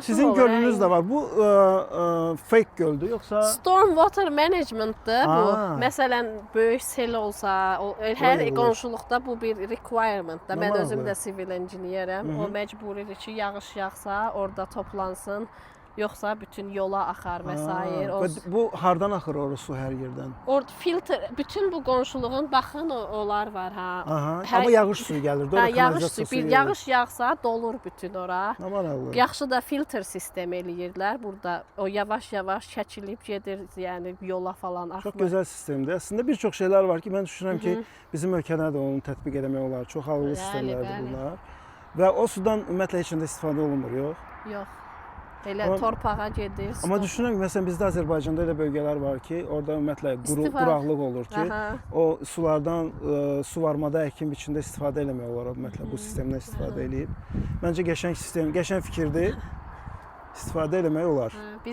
Sizin olur, gölünüz hə. də var. Bu fake göldür yoxsa? Storm water management'dır bu. Aa. Məsələn, böyük sel olsa, hər Olur. qonşuluqda bu bir requirement'dır. Mən Normal özüm olur. də civil engineerəm. O məcburidir ki, yağış yağsa, orada toplansın. Yoxsa bütün yola axar və s. O Bu hardan axır o su hər yerdən? orada filtr, bütün bu qonşuluğun baxın onlar var ha. Aha. Hər- Amma yağış suyu gəlir. Hə, yağış suyu, bir yağış yağsa dolur bütün ora. Aman Allah. Yaxşı da filtr sistemi eləyirlər. Burada o yavaş-yavaş çəkilib gedir, yəni yola falan axmır. Çox gözəl sistemdir. Əslində bir çox şeylər var ki, mən düşünürəm ki, bizim ölkədə də onu tətbiq etmək olar. Çox ağıllı sistemlərdir bəli. bunlar. Və o sudan ümumiyyətlə heç də istifadə olunmur, yox? Yox. Elə Amma- torpağa gedir. Amma stop. düşünürəm ki, məsələn bizdə Azərbaycanda elə bölgələr var ki, orada ümumiyyətlə quraqlıq olur ki, Aha. o sulardan suvarmada əkin biçində istifadə eləmək olar ümumiyyətlə bu sistemdən istifadə eləyib. Məncə qəşəng sistem, qəşəng fikirdir. İstifadə eləmək olar. Biz